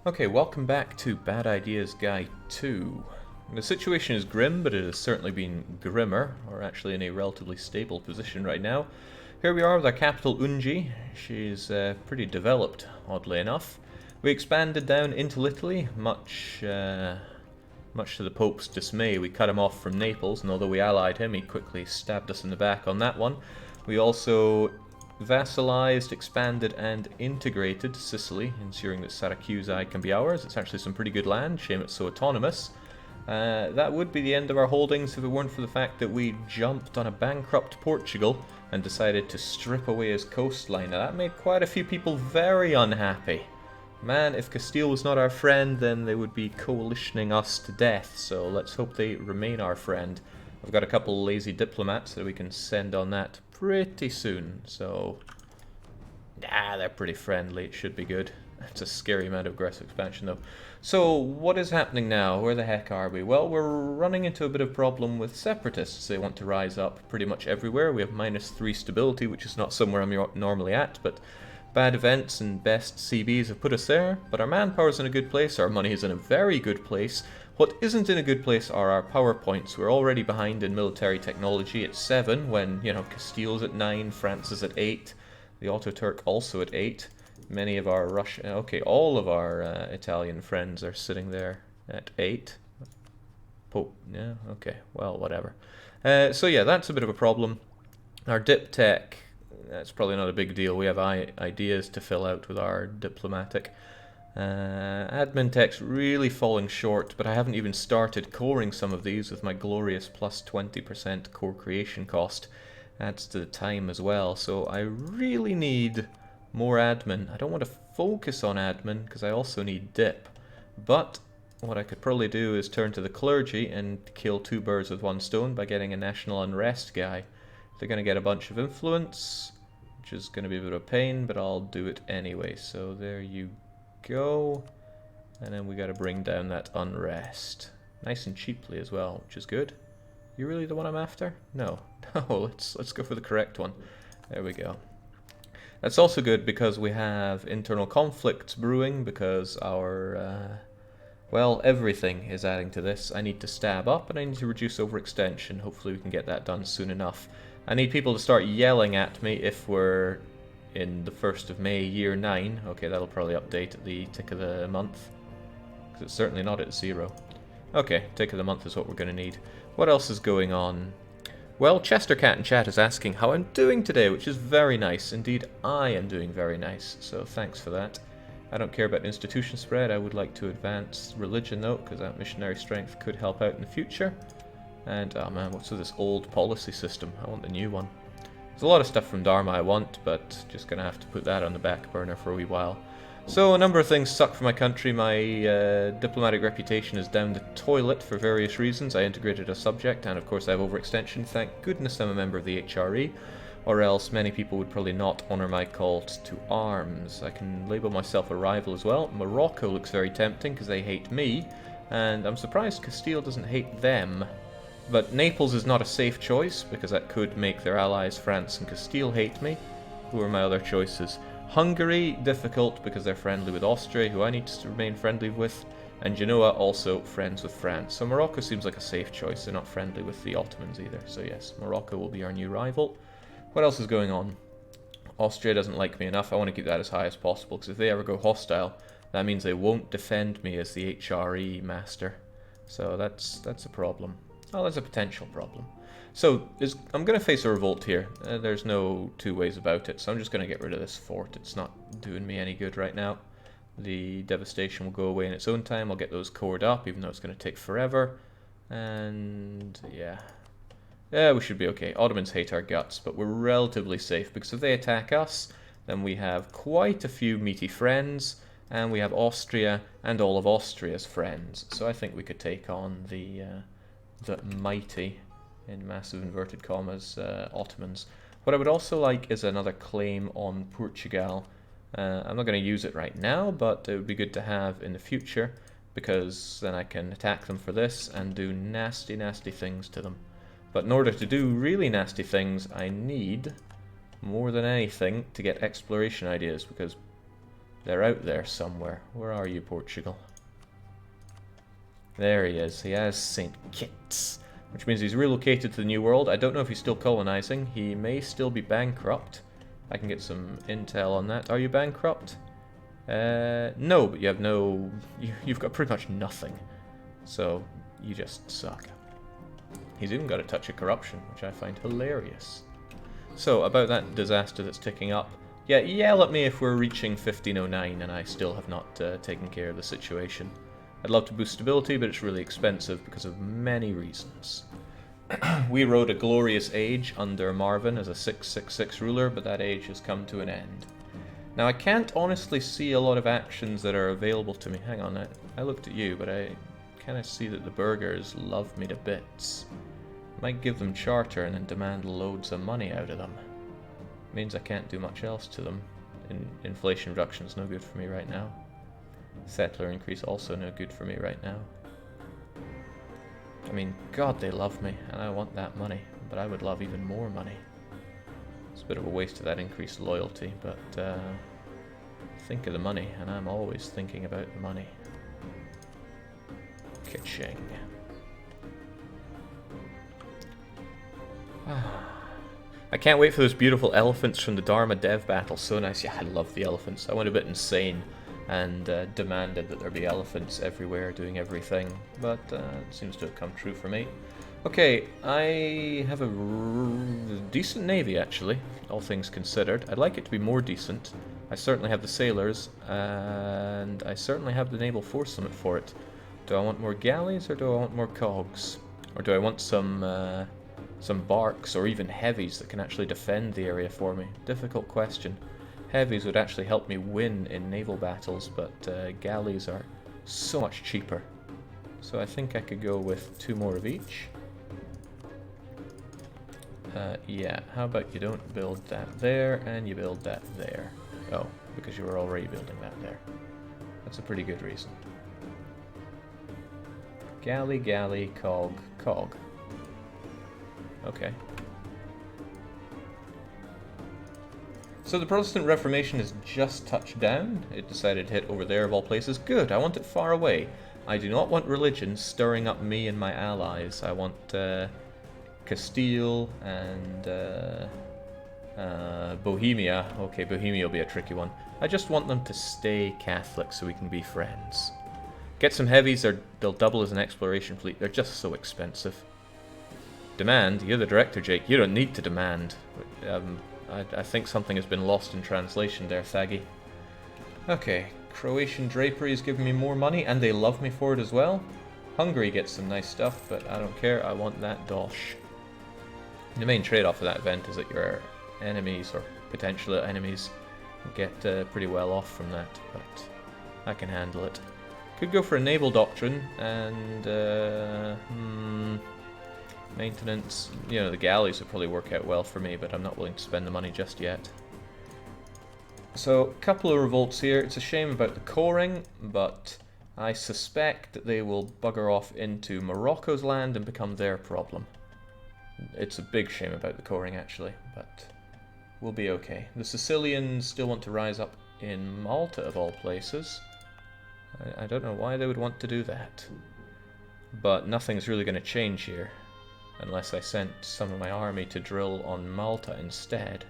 Okay, welcome back to Bad Ideas Guy 2. The situation is grim, but it has certainly been grimmer. We're actually in a relatively stable position right now. Here we are with our capital Unji. She's pretty developed, oddly enough. We expanded down into Italy, much to the Pope's dismay. We cut him off from Naples, and although we allied him, he quickly stabbed us in the back on that one. We also vassalized, expanded, and integrated Sicily, ensuring that Syracuse can be ours. It's actually some pretty good land, shame it's so autonomous. That would be the end of our holdings if it weren't for the fact that we jumped on a bankrupt Portugal and decided to strip away his coastline. Now that made quite a few people very unhappy. Man, if Castile was not our friend, then they would be coalitioning us to death, so let's hope they remain our friend. I've got a couple lazy diplomats that we can send on that pretty soon, so they're pretty friendly, it should be good. It's a scary amount of aggressive expansion though. So what is happening now? Where the heck are we? Well, we're running into a bit of problem with separatists. They want to rise up pretty much everywhere. We have -3 stability, which is not somewhere I'm normally at, but bad events and best CBs have put us there. But our manpower's in a good place, our money is in a very good place. What isn't in a good place are our power points. We're already behind in military technology at 7, when, Castile's at 9, France is at 8, the Otto-Turk also at 8. Many of our all of our Italian friends are sitting there at 8. Pope, yeah, okay, well, whatever. So yeah, that's a bit of a problem. Our dip tech, that's probably not a big deal. We have ideas to fill out with our diplomatic. Admin tech's really falling short, but I haven't even started coring some of these with my glorious plus 20% core creation cost. Adds to the time as well, so I really need more admin. I don't want to focus on admin because I also need dip, but what I could probably do is turn to the clergy and kill 2 birds with 1 stone by getting a national unrest guy. They're going to get a bunch of influence, which is going to be a bit of a pain, but I'll do it anyway. So there you go, and then we got to bring down that unrest nice and cheaply as well, which is good. You really the one I'm after? No. Let's go for the correct one. There we go. That's also good because we have internal conflicts brewing, because our well, everything is adding to this. I need to stab up and I need to reduce overextension. Hopefully we can get that done soon enough. I need people to start yelling at me if we're in the 1st of May, year 9. Okay, that'll probably update at the tick of the month, because it's certainly not at 0. Okay, tick of the month is what we're going to need. What else is going on? Well, Chester Cat in chat is asking how I'm doing today, which is very nice. Indeed, I am doing very nice, so thanks for that. I don't care about institution spread. I would like to advance religion though, because that missionary strength could help out in the future. And, oh man, what's with this old policy system? I want the new one. There's a lot of stuff from Dharma I want, but just gonna have to put that on the back burner for a wee while. So a number of things suck for my country. My diplomatic reputation is down the toilet for various reasons. I integrated a subject, and of course I have overextension. Thank goodness I'm a member of the HRE, or else many people would probably not honour my calls to arms. I can label myself a rival as well. Morocco looks very tempting because they hate me, and I'm surprised Castile doesn't hate them. But Naples is not a safe choice, because that could make their allies France and Castile hate me. Who are my other choices? Hungary, difficult because they're friendly with Austria, who I need to remain friendly with. And Genoa, also friends with France. So Morocco seems like a safe choice. They're not friendly with the Ottomans either. So yes, Morocco will be our new rival. What else is going on? Austria doesn't like me enough. I want to keep that as high as possible, because if they ever go hostile, that means they won't defend me as the HRE master. So that's a problem. Oh, there's a potential problem. So, I'm going to face a revolt here. There's no 2 ways about it, so I'm just going to get rid of this fort. It's not doing me any good right now. The devastation will go away in its own time. I'll get those cored up, even though it's going to take forever. And, yeah. Yeah, we should be okay. Ottomans hate our guts, but we're relatively safe, because if they attack us, then we have quite a few meaty friends, and we have Austria and all of Austria's friends. So I think we could take on the mighty, in massive inverted commas, Ottomans. What I would also like is another claim on Portugal. I'm not going to use it right now, but it would be good to have in the future, because then I can attack them for this and do nasty, nasty things to them. But in order to do really nasty things, I need, more than anything, to get exploration ideas, because They're out there somewhere. Where are you, Portugal? There he is. He has St. Kitts, which means he's relocated to the New World. I don't know if he's still colonizing. He may still be bankrupt. I can get some intel on that. Are you bankrupt? No, but you have no... You've got pretty much nothing. So, you just suck. He's even got a touch of corruption, which I find hilarious. So, about that disaster that's ticking up. Yeah, yell at me if we're reaching 1509 and I still have not taken care of the situation. I'd love to boost stability, but it's really expensive because of many reasons. We rode a glorious age under Marvin as a 666 ruler, but that age has come to an end. Now, I can't honestly see a lot of actions that are available to me. Hang on, I looked at you, but I kind of see that the burghers love me to bits. Might give them charter and then demand loads of money out of them. Means I can't do much else to them. Inflation reduction's no good for me right now. Settler increase also no good for me right now. I mean, God, they love me, and I want that money, but I would love even more money. It's a bit of a waste of that increased loyalty, but think of the money, and I'm always thinking about the money. Ka-ching. I can't wait for those beautiful elephants from the Dharma Dev battle. So nice. Yeah, I love the elephants. I went a bit insane and demanded that there be elephants everywhere doing everything, but it seems to have come true for me. Okay, I have a decent navy, actually, all things considered. I'd like it to be more decent. I certainly have the sailors, and I certainly have the naval force limit for it. Do I want more galleys, or do I want more cogs? Or do I want some barks, or even heavies that can actually defend the area for me? Difficult question. Heavies would actually help me win in naval battles, but galleys are so much cheaper. So I think I could go with 2 more of each. Yeah, how about you don't build that there, and you build that there. Oh, because you were already building that there. That's a pretty good reason. Galley, galley, cog, cog. Okay. So the Protestant Reformation has just touched down. It decided to hit over there of all places. Good, I want it far away. I do not want religion stirring up me and my allies. I want Castile and Bohemia. Okay, Bohemia will be a tricky one. I just want them to stay Catholic so we can be friends. Get some heavies, they'll double as an exploration fleet. They're just so expensive. Demand? You're the director, Jake. You don't need to demand. I think something has been lost in translation there, Thaggy. Okay, Croatian drapery is giving me more money, and they love me for it as well. Hungary gets some nice stuff, but I don't care. I want that dosh. The main trade-off of that event is that your enemies, or potential enemies, get pretty well off from that, but I can handle it. Could go for a naval doctrine, and maintenance. You know, the galleys would probably work out well for me, but I'm not willing to spend the money just yet. So, a couple of revolts here. It's a shame about the coring, but I suspect that they will bugger off into Morocco's land and become their problem. It's a big shame about the coring, actually, but we'll be okay. The Sicilians still want to rise up in Malta, of all places. I don't know why they would want to do that. But nothing's really going to change here, unless I sent some of my army to drill on Malta instead.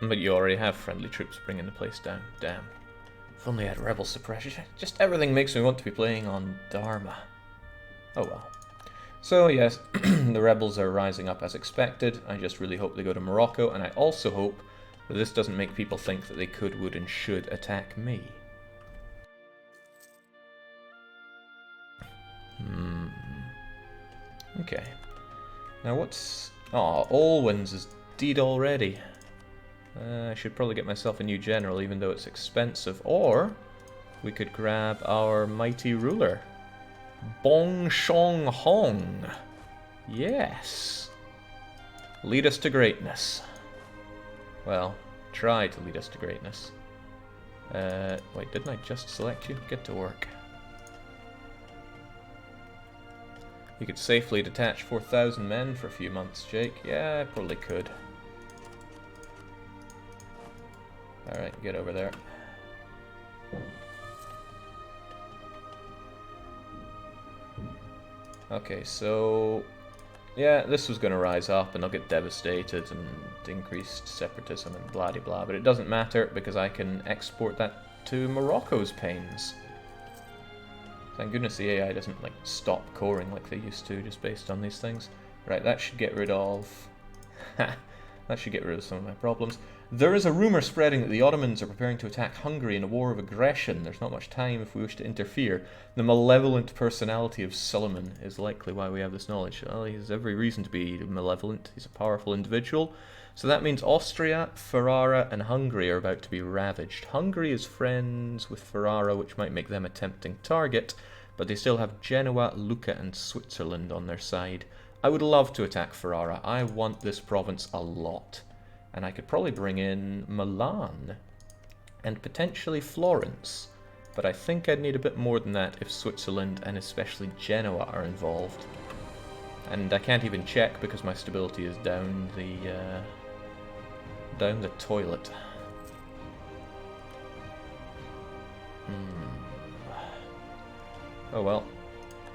But you already have friendly troops bringing the place down. Damn. If only I had rebel suppression. Just everything makes me want to be playing on Dharma. Oh well. So yes, the rebels are rising up as expected. I just really hope they go to Morocco, and I also hope that this doesn't make people think that they could, would, and should attack me. Okay. Now what's... Oh, Olwyn's is deed already. I should probably get myself a new general, even though it's expensive. Or we could grab our mighty ruler, Bong Shong Hong. Yes. Lead us to greatness. Well, try to lead us to greatness. Wait, didn't I just select you? Get to work. You could safely detach 4,000 men for a few months, Jake. Yeah, I probably could. Alright, get over there. Okay, so... yeah, this was going to rise up and they'll get devastated and increased separatism and blah-de-blah, but it doesn't matter because I can export that to Morocco's pains. Thank goodness the AI doesn't like stop coring like they used to just based on these things. Right, that should get rid of... that should get rid of some of my problems. There is a rumour spreading that the Ottomans are preparing to attack Hungary in a war of aggression. There's not much time if we wish to interfere. The malevolent personality of Suleiman is likely why we have this knowledge. Well, he has every reason to be malevolent. He's a powerful individual. So that means Austria, Ferrara, and Hungary are about to be ravaged. Hungary is friends with Ferrara, which might make them a tempting target, but they still have Genoa, Lucca, and Switzerland on their side. I would love to attack Ferrara. I want this province a lot. And I could probably bring in Milan and potentially Florence. But I think I'd need a bit more than that if Switzerland and especially Genoa are involved. And I can't even check because my stability is down the toilet. Oh well,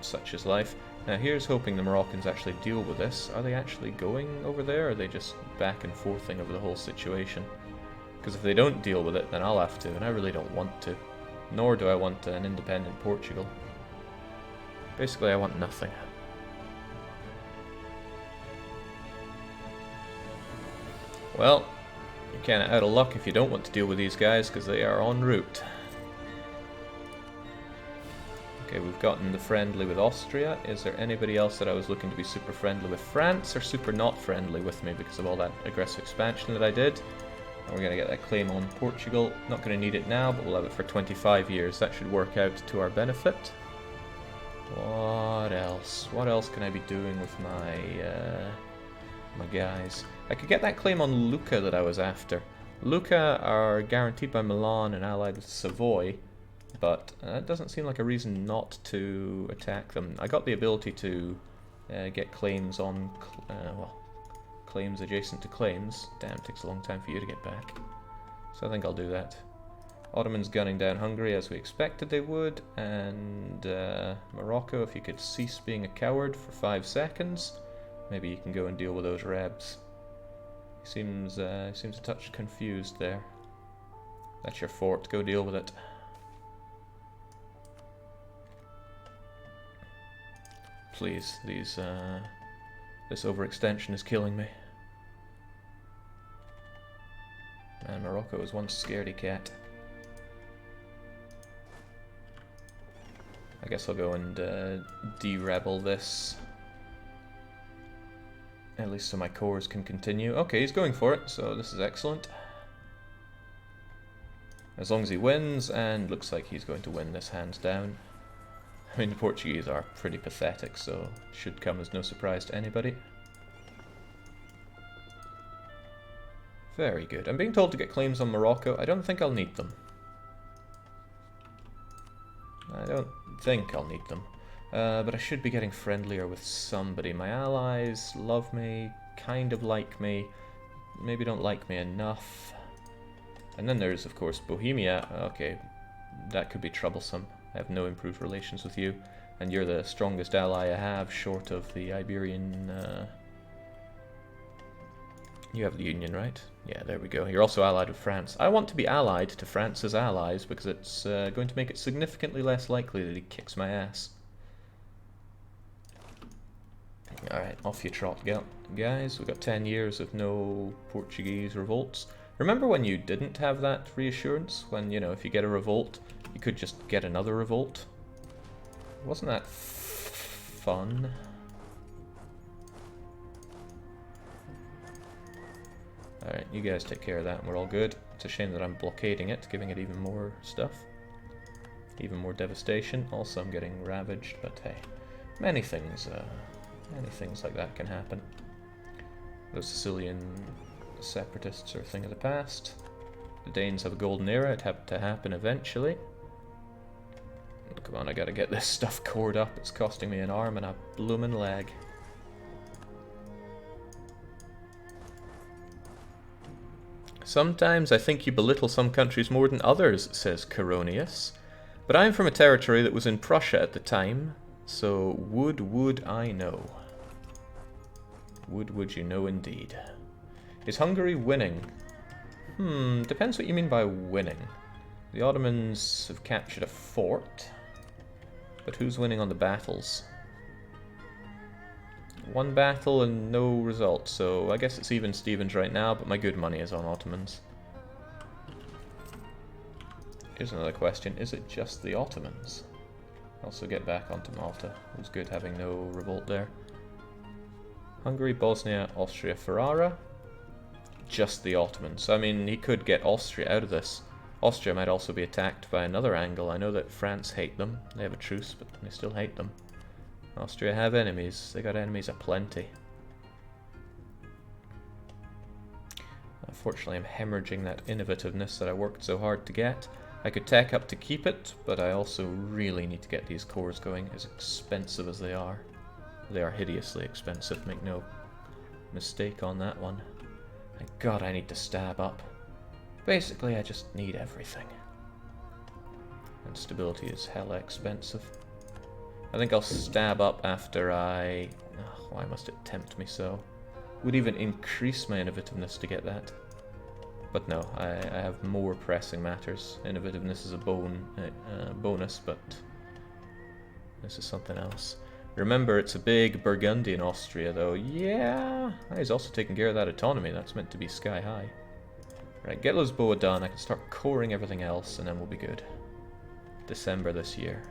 such is life. Now here's hoping the Moroccans actually deal with this. Are they actually going over there, or are they just back and forthing over the whole situation? Because if they don't deal with it, then I'll have to, and I really don't want to. Nor do I want an independent Portugal. Basically, I want nothing. Well, you're kind of out of luck if you don't want to deal with these guys, because they are en route. Okay, we've gotten the friendly with Austria. Is there anybody else that I was looking to be super friendly with? France are super not friendly with me because of all that aggressive expansion that I did. And we're going to get that claim on Portugal. Not going to need it now, but we'll have it for 25 years. That should work out to our benefit. What else? What else can I be doing with my guys? I could get that claim on Lucca that I was after. Lucca are guaranteed by Milan and allied with Savoy. But that doesn't seem like a reason not to attack them. I got the ability to get claims on, well, claims adjacent to claims. Damn, it takes a long time for you to get back. So I think I'll do that. Ottomans gunning down Hungary as we expected they would, and Morocco, if you could cease being a coward for 5 seconds, maybe you can go and deal with those rebs. He seems a touch confused there. That's your fort, go deal with it. Please, this overextension is killing me. Man, Morocco was one scaredy cat. I guess I'll go and de-rebel this. At least so my cores can continue. Okay, he's going for it, so this is excellent. As long as he wins, and looks like he's going to win this hands down. I mean, the Portuguese are pretty pathetic, so it should come as no surprise to anybody. Very good. I'm being told to get claims on Morocco. I don't think I'll need them. I don't think I'll need them. But I should be getting friendlier with somebody. My allies love me, kind of like me, maybe don't like me enough. And then there's, of course, Bohemia. Okay, that could be troublesome. I have no improved relations with you, and you're the strongest ally I have, short of the Iberian... You have the Union, right? Yeah, there we go. You're also allied with France. I want to be allied to France's allies, because it's going to make it significantly less likely that he kicks my ass. Alright, off you trot, guys. We've got 10 years of no Portuguese revolts. Remember when you didn't have that reassurance? When, you know, if you get a revolt, you could just get another revolt? Wasn't that fun? Alright, you guys take care of that and we're all good. It's a shame that I'm blockading it, giving it even more stuff. Even more devastation. Also, I'm getting ravaged, but hey, many things like that can happen. Those Sicilian separatists are a thing of the past. The Danes have a golden era, it had to happen eventually. Come on, I gotta get this stuff cored up. It's costing me an arm and a bloomin' leg. Sometimes I think you belittle some countries more than others, says Coronius. But I'm from a territory that was in Prussia at the time, so would I know. Would you know indeed. Is Hungary winning? Depends what you mean by winning. The Ottomans have captured a fort, but who's winning on the battles? One battle and no result, so I guess it's even Stevens right now, but my good money is on Ottomans. Here's another question, is it just the Ottomans? Also get back onto Malta. It was good having no revolt there. Hungary, Bosnia, Austria, Ferrara. Just the Ottomans. I mean, he could get Austria out of this. Austria might also be attacked by another angle. I know that France hate them. They have a truce, but they still hate them. Austria have enemies. They got enemies aplenty. Unfortunately, I'm hemorrhaging that innovativeness that I worked so hard to get. I could tech up to keep it, but I also really need to get these cores going, as expensive as they are. They are hideously expensive, make no mistake on that one. Thank God I need to stab up. Basically, I just need everything. And stability is hella expensive. I think I'll stab up after I... Oh, why must it tempt me so? Would even increase my innovativeness to get that. But no, I have more pressing matters. Innovativeness is a bonus, but this is something else. Remember, it's a big Burgundian Austria, though. Yeah, he's also taking care of that autonomy. That's meant to be sky high. Right, get Lisboa done. I can start coring everything else, and then we'll be good. December this year.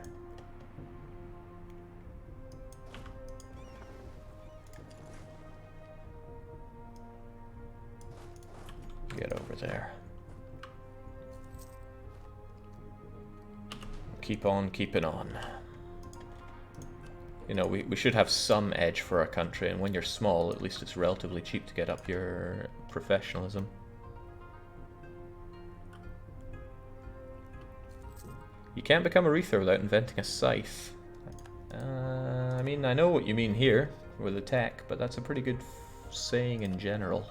Get over there. Keep on keeping on. You know, we should have some edge for our country, and when you're small, at least it's relatively cheap to get up your professionalism. You can't become a Aretha without inventing a scythe. I mean, I know what you mean here with the tech, but that's a pretty good saying in general.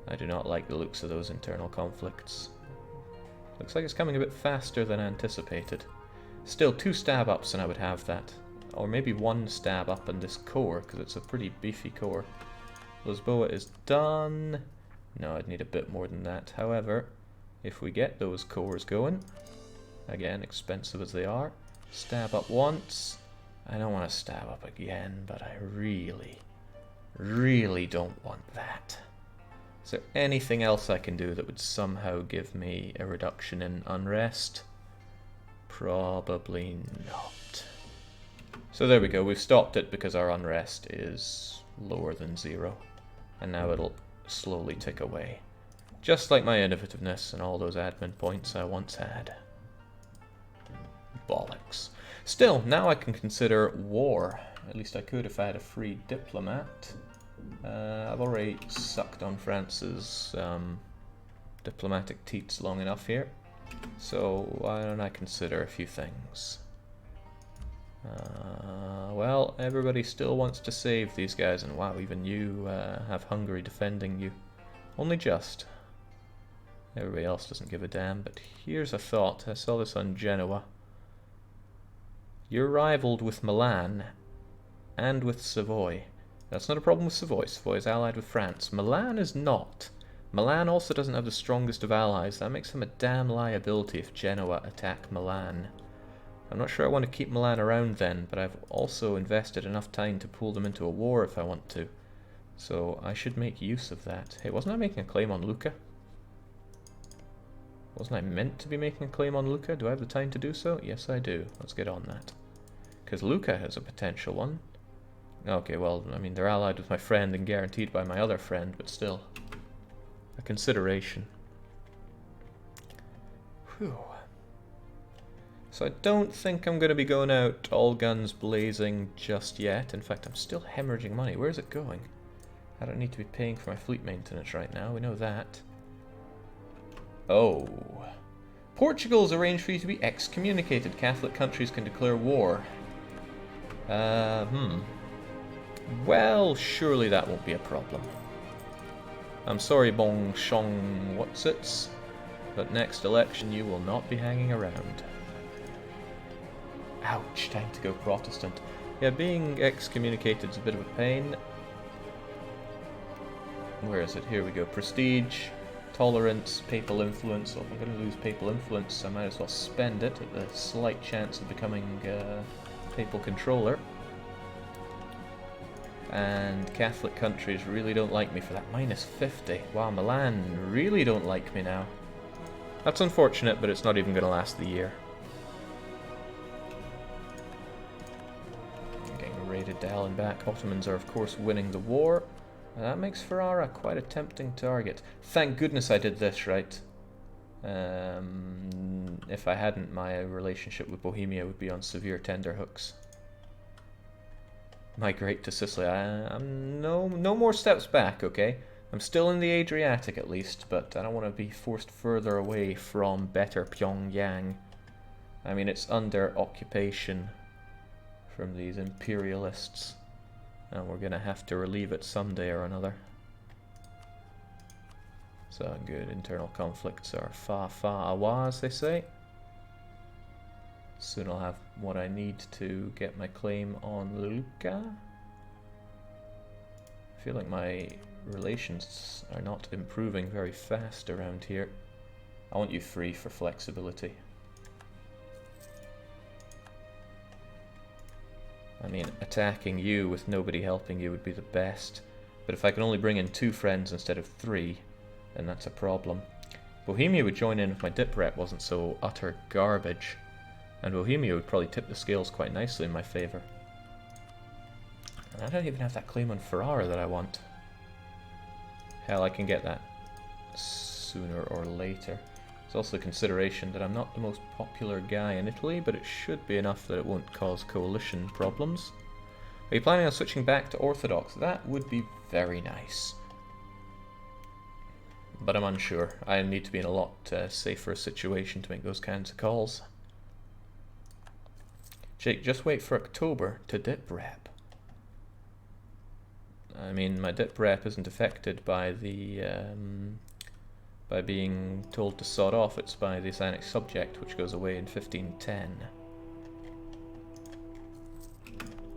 I do not like the looks of those internal conflicts. Looks like it's coming a bit faster than anticipated. Still, 2 stab-ups and I would have that. Or maybe 1 stab-up in this core, because it's a pretty beefy core. Lisboa is done. No, I'd need a bit more than that. However, if we get those cores going, again, expensive as they are, stab up once. I don't want to stab up again, but I really, really don't want that. Is there anything else I can do that would somehow give me a reduction in unrest? Probably not. So there we go, we've stopped it because our unrest is lower than 0. And now it'll slowly tick away. Just like my innovativeness and all those admin points I once had. Bollocks. Still, now I can consider war. At least I could if I had a free diplomat. I've already sucked on France's diplomatic teats long enough here. So why don't I consider a few things? Well, everybody still wants to save these guys, and wow, even you have Hungary defending you. Only just. Everybody else doesn't give a damn, but here's a thought. I saw this on Genoa. You're rivaled with Milan and with Savoy. That's not a problem with Savoy. Savoy is allied with France. Milan is not. Milan also doesn't have the strongest of allies. That makes them a damn liability if Genoa attack Milan. I'm not sure I want to keep Milan around then, but I've also invested enough time to pull them into a war if I want to. So I should make use of that. Hey, wasn't I making a claim on Lucca? Wasn't I meant to be making a claim on Lucca? Do I have the time to do so? Yes, I do. Let's get on that. Because Lucca has a potential one. Okay, well, I mean, they're allied with my friend and guaranteed by my other friend, but still. A consideration. Whew. So I don't think I'm going to be going out all guns blazing just yet. In fact, I'm still hemorrhaging money. Where is it going? I don't need to be paying for my fleet maintenance right now. We know that. Oh. Portugal's arranged for you to be excommunicated. Catholic countries can declare war. Well, surely that won't be a problem. I'm sorry, Bong Shong Whatsits, but next election you will not be hanging around. Ouch, time to go Protestant. Yeah, being excommunicated is a bit of a pain. Where is it? Here we go. Prestige, tolerance, papal influence. So if I'm going to lose papal influence, I might as well spend it at the slight chance of becoming papal controller. And Catholic countries really don't like me for that. Minus 50. Wow, Milan really don't like me now. That's unfortunate, but it's not even going to last the year. Getting raided down and back. Ottomans are, of course, winning the war. And that makes Ferrara quite a tempting target. Thank goodness I did this right. If I hadn't, my relationship with Bohemia would be on severe tenterhooks. Migrate to Sicily. I'm no more steps back, okay? I'm still in the Adriatic at least, but I don't want to be forced further away from better Pyongyang. I mean, it's under occupation from these imperialists, and we're going to have to relieve it someday or another. So good, internal conflicts are far away, as they say. Soon I'll have what I need to get my claim on Lucca. I feel like my relations are not improving very fast around here. I want you free for flexibility. I mean, attacking you with nobody helping you would be the best. But if I can only bring in 2 friends instead of 3, then that's a problem. Bohemia would join in if my dip rep wasn't so utter garbage. And Bohemia would probably tip the scales quite nicely in my favour. And I don't even have that claim on Ferrara that I want. Hell, I can get that sooner or later. There's also a consideration that I'm not the most popular guy in Italy, but it should be enough that it won't cause coalition problems. Are you planning on switching back to Orthodox? That would be very nice. But I'm unsure. I need to be in a lot safer situation to make those kinds of calls. Jake, just wait for October to dip rep. I mean, my dip rep isn't affected by the by being told to sod off. It's by this annexed subject, which goes away in 1510.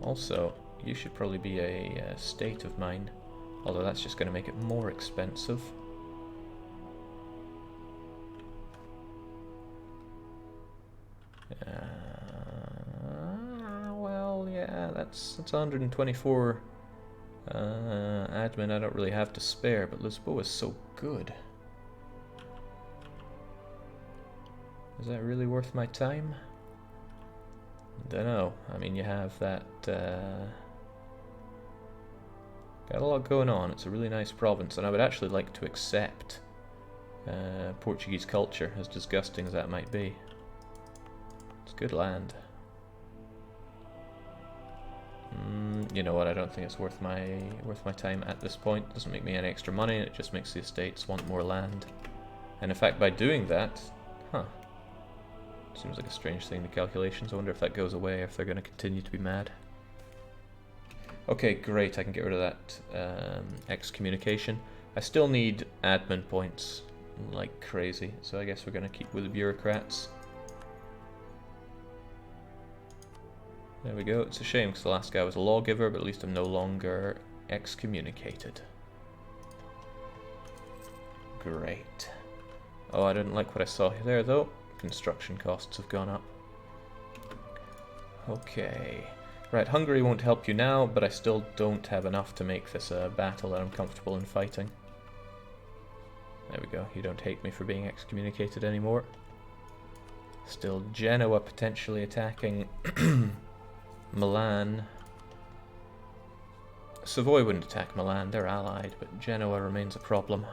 Also, you should probably be a state of mine, although that's just going to make it more expensive. Well, yeah, that's 124 admin I don't really have to spare, but Lisboa is so good. Is that really worth my time? Dunno. I mean, you have that got a lot going on. It's a really nice province, and I would actually like to accept Portuguese culture, as disgusting as that might be. It's good land. You know what? I don't think it's worth my time at this point. It doesn't make me any extra money. It just makes the estates want more land. And in fact, by doing that, seems like a strange thing. The calculations. I wonder if that goes away. If they're going to continue to be mad. Okay, great. I can get rid of that excommunication. I still need admin points like crazy, so I guess we're going to keep with the bureaucrats. There we go. It's a shame because the last guy was a lawgiver, but at least I'm no longer excommunicated. Great. Oh, I didn't like what I saw there though. Construction costs have gone up. Okay. Right, Hungary won't help you now, but I still don't have enough to make this a battle that I'm comfortable in fighting. There we go. You don't hate me for being excommunicated anymore. Still Genoa potentially attacking Milan. Savoy wouldn't attack Milan, they're allied, but Genoa remains a problem.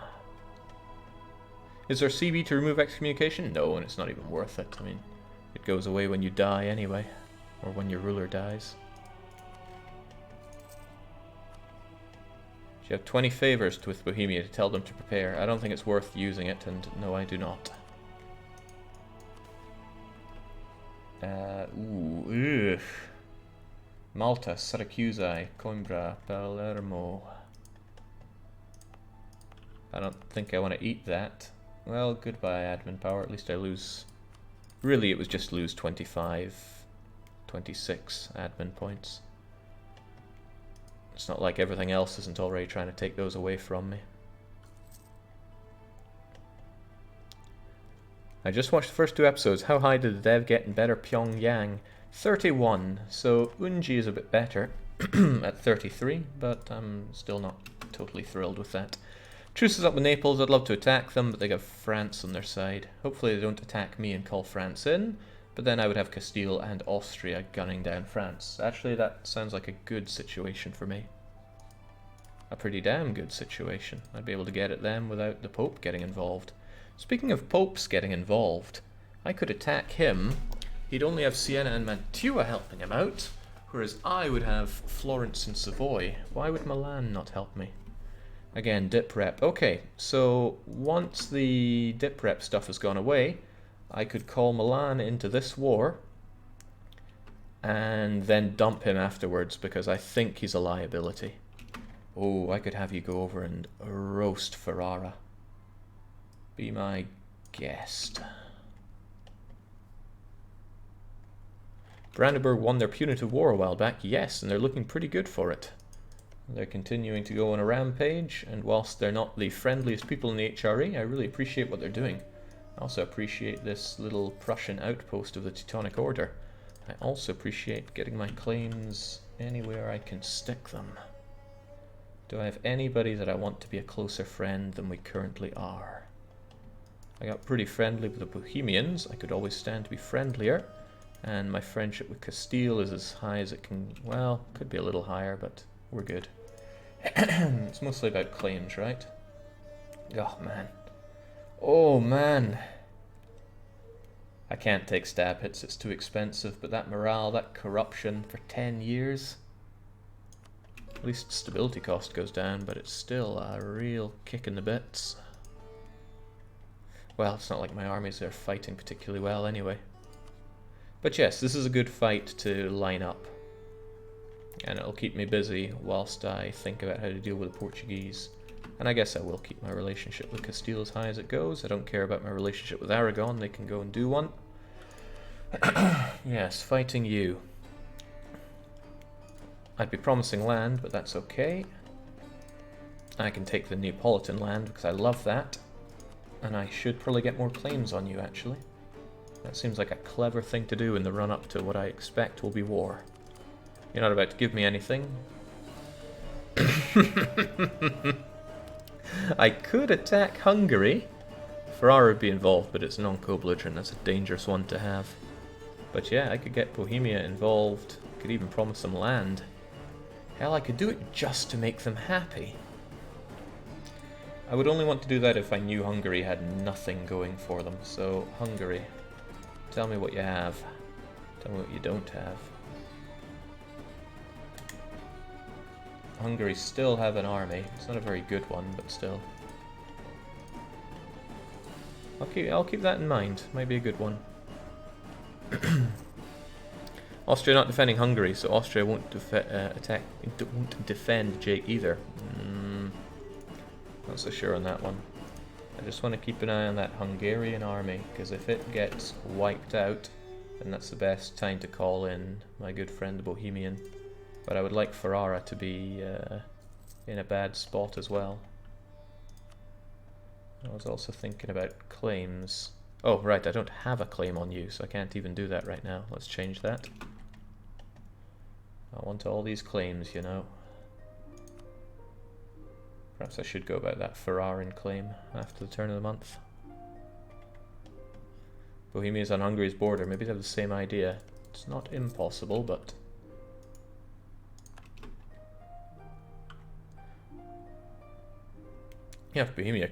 Is there CB to remove excommunication? No, and it's not even worth it. I mean, it goes away when you die anyway, or when your ruler dies. You have 20 favors with Bohemia to tell them to prepare. I don't think it's worth using it, and no, I do not. Malta, Syracuse, Coimbra, Palermo. 2 I don't think I want to eat that. Well, goodbye admin power, at least I lose... Really, it was just lose 25, 26 admin points. It's not like everything else isn't already trying to take those away from me. I just watched the first 2 episodes. How high did the dev get in Better Pyongyang? 31, so Unji is a bit better at 33, but I'm still not totally thrilled with that. Truce is up with Naples. I'd love to attack them, but they got France on their side. Hopefully they don't attack me and call France in, but then I would have Castile and Austria gunning down France. Actually, that sounds like a good situation for me. A pretty damn good situation. I'd be able to get at them without the Pope getting involved. Speaking of popes getting involved, I could attack him. He'd only have Siena and Mantua helping him out, whereas I would have Florence and Savoy. Why would Milan not help me? Again, dip rep. Okay, so once the dip rep stuff has gone away, I could call Milan into this war and then dump him afterwards because I think he's a liability. Oh, I could have you go over and roast Ferrara. Be my guest. Brandenburg won their punitive war a while back, yes, and they're looking pretty good for it. They're continuing to go on a rampage, and whilst they're not the friendliest people in the HRE, I really appreciate what they're doing. I also appreciate this little Prussian outpost of the Teutonic Order. I also appreciate getting my claims anywhere I can stick them. Do I have anybody that I want to be a closer friend than we currently are? I got pretty friendly with the Bohemians. I could always stand to be friendlier. And my friendship with Castile is as high as it can... Well, could be a little higher, but we're good. It's mostly about claims, right? Oh, man. Oh, man. I can't take stab hits. It's too expensive. But that morale, that corruption for 10 years... At least stability cost goes down, but it's still a real kick in the bits. Well, it's not like my armies are fighting particularly well anyway. But yes, this is a good fight to line up. And it'll keep me busy whilst I think about how to deal with the Portuguese. And I guess I will keep my relationship with Castile as high as it goes. I don't care about my relationship with Aragon. They can go and do one. Yes, fighting you. I'd be promising land, but that's okay. I can take the Neapolitan land because I love that. And I should probably get more claims on you, actually. That seems like a clever thing to do in the run-up to what I expect will be war. You're not about to give me anything. I could attack Hungary. Ferrara would be involved, but it's non-co-belligerent. That's a dangerous one to have. But yeah, I could get Bohemia involved. Could even promise them land. Hell, I could do it just to make them happy. I would only want to do that if I knew Hungary had nothing going for them. So, Hungary, tell me what you have. Tell me what you don't have. Hungary still have an army. It's not a very good one, but still. I'll keep that in mind. Might be a good one. Austria not defending Hungary, so Austria won't won't defend Jake either. Not so sure on that one. I just want to keep an eye on that Hungarian army, because if it gets wiped out, then that's the best time to call in my good friend the Bohemian. But I would like Ferrara to be in a bad spot as well. I was also thinking about claims. Oh, right, I don't have a claim on you, so I can't even do that right now. Let's change that. I want all these claims, you know. Perhaps I should go about that Ferraran claim after the turn of the month. Bohemia is on Hungary's border. Maybe they have the same idea. It's not impossible, but... Yeah, if Bohemia